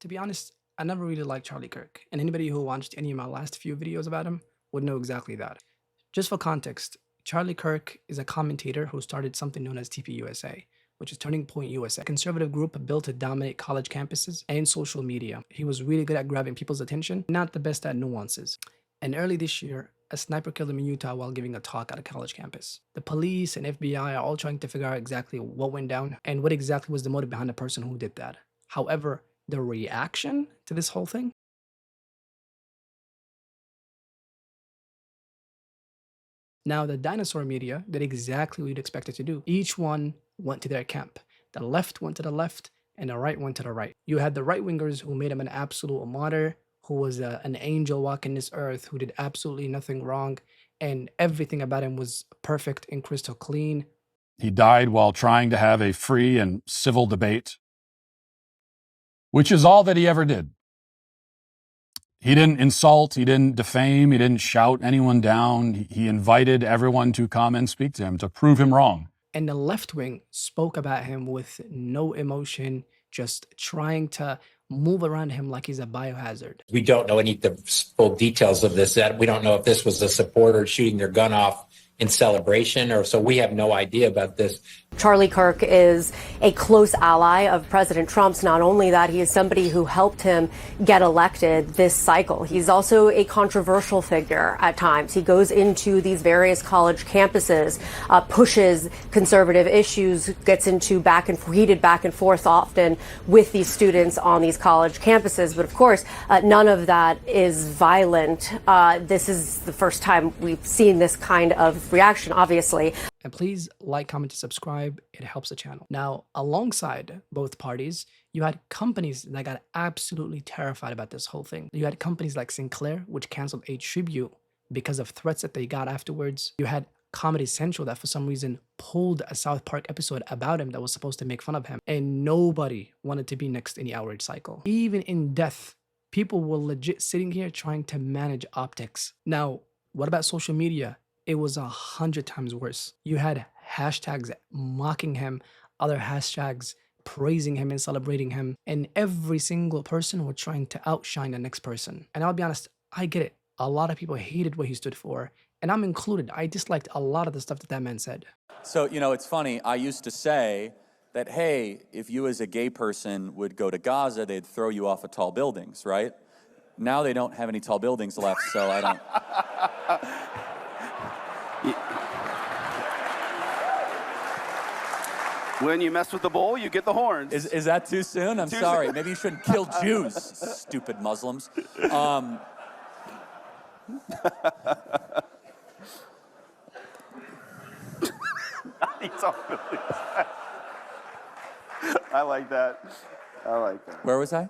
To be honest, I never really liked Charlie Kirk, and anybody who watched any of my last few videos about him would know exactly that. Just for context, Charlie Kirk is a commentator who started something known as TPUSA, which is Turning Point USA, a conservative group built to dominate college campuses and social media. He was really good at grabbing people's attention, not the best at nuances. And early this year, a sniper killed him in Utah while giving a talk at a college campus. The police and FBI are all trying to figure out exactly what went down and what exactly was the motive behind the person who did that. However, the reaction to this whole thing, now the dinosaur media did exactly what you'd expect it to do. Each one went to their camp. The left went to the left and the right went to the right. You had the right wingers who made him an absolute martyr, who was an angel walking this earth, who did absolutely nothing wrong, and everything about him was perfect and crystal clean. He died while trying to have a free and civil debate, which is all that he ever did. He didn't insult, he didn't defame, he didn't shout anyone down. He invited everyone to come and speak to him, to prove him wrong. And the left wing spoke about him with no emotion, just trying to move around him like he's a biohazard. We don't know any of the full details of this. We don't know if this was a supporter shooting their gun off in celebration, or so we have no idea about this. Charlie Kirk is a close ally of President Trump's. Not only that, he is somebody who helped him get elected this cycle. He's also a controversial figure at times. He goes into these various college campuses, pushes conservative issues, gets into heated back and forth often with these students on these college campuses. But of course, none of that is violent. This is the first time we've seen this kind of reaction, obviously. And please like, comment, and subscribe. It helps the channel. Now, alongside both parties, you had companies that got absolutely terrified about this whole thing. You had companies like Sinclair, which canceled a tribute because of threats that they got afterwards. You had Comedy Central that for some reason pulled a South Park episode about him that was supposed to make fun of him. And nobody wanted to be next in the outrage cycle. Even in death, people were legit sitting here trying to manage optics. Now, what about social media? It was 100 times worse. You had hashtags mocking him, other hashtags praising him and celebrating him, and every single person were trying to outshine the next person. And I'll be honest, I get it. A lot of people hated what he stood for, and I'm included. I disliked a lot of the stuff that man said. So, it's funny. I used to say that, hey, if you as a gay person would go to Gaza, they'd throw you off of tall buildings, right? Now they don't have any tall buildings left, so I don't... When you mess with the bull, you get the horns. Is that too soon? I'm sorry. Maybe you shouldn't kill Jews, stupid Muslims. He's all I like that. I like that. Where was I?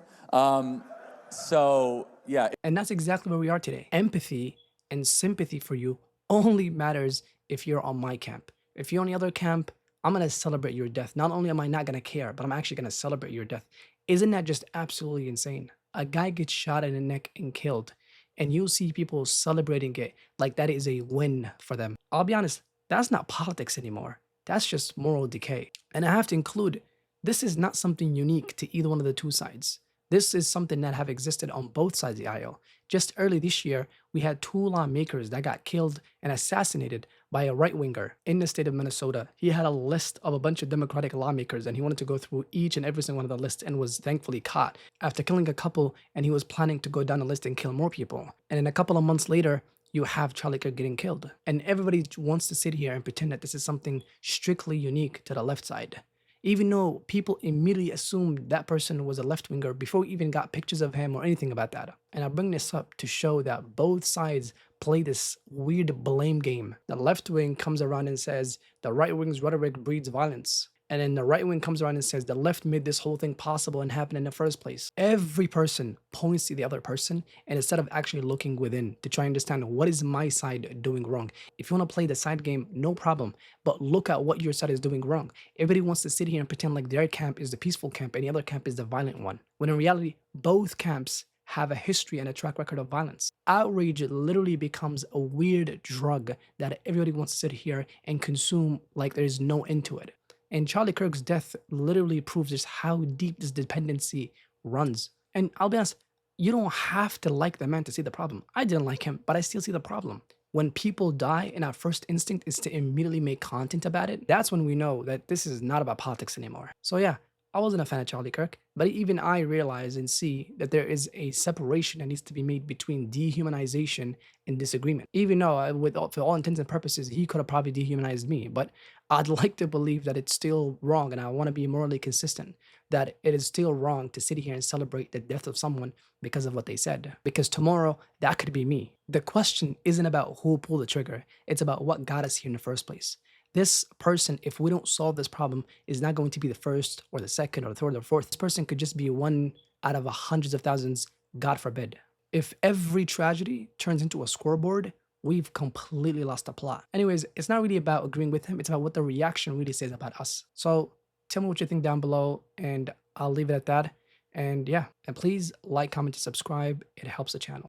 So, yeah. And that's exactly where we are today. Empathy and sympathy for you only matters if you're on my camp. If you're on the other camp, I'm going to celebrate your death. Not only am I not going to care, but I'm actually going to celebrate your death. Isn't that just absolutely insane? A guy gets shot in the neck and killed, and you'll see people celebrating it like that is a win for them. I'll be honest, that's not politics anymore. That's just moral decay. And I have to include, this is not something unique to either one of the two sides. This is something that have existed on both sides of the aisle. Just early this year, we had 2 lawmakers that got killed and assassinated by a right-winger in the state of Minnesota. He had a list of a bunch of Democratic lawmakers, and he wanted to go through each and every single one of the lists and was thankfully caught after killing a couple, and he was planning to go down the list and kill more people. And then a couple of months later, you have Charlie Kirk getting killed. And everybody wants to sit here and pretend that this is something strictly unique to the left side. Even though people immediately assumed that person was a left-winger before we even got pictures of him or anything about that. And I bring this up to show that both sides play this weird blame game. The left wing comes around and says the right wing's rhetoric breeds violence. And then the right wing comes around and says the left made this whole thing possible and happen in the first place. Every person points to the other person, and instead of actually looking within to try and understand what is my side doing wrong. If you want to play the side game, no problem, but look at what your side is doing wrong. Everybody wants to sit here and pretend like their camp is the peaceful camp and the other camp is the violent one, when in reality, both camps have a history and a track record of violence. Outrage literally becomes a weird drug that everybody wants to sit here and consume like there's no end to it. And Charlie Kirk's death literally proves just how deep this dependency runs And I'll be honest, you don't have to like the man to see the problem. I didn't like him, but I still see the problem. When people die and our first instinct is to immediately make content about it, that's when we know that this is not about politics anymore. So yeah, I wasn't a fan of Charlie Kirk, but even I realize and see that there is a separation that needs to be made between dehumanization and disagreement. Even though, for all intents and purposes, he could have probably dehumanized me, but I'd like to believe that it's still wrong, and I want to be morally consistent, that it is still wrong to sit here and celebrate the death of someone because of what they said. Because tomorrow, that could be me. The question isn't about who pulled the trigger, it's about what got us here in the first place. This person, if we don't solve this problem, is not going to be the first or the second or the third or fourth. This person could just be one out of hundreds of thousands, God forbid. If every tragedy turns into a scoreboard, we've completely lost the plot. Anyways, it's not really about agreeing with him, it's about what the reaction really says about us. So tell me what you think down below, and I'll leave it at that. And yeah, and please like, comment, and subscribe. It helps the channel.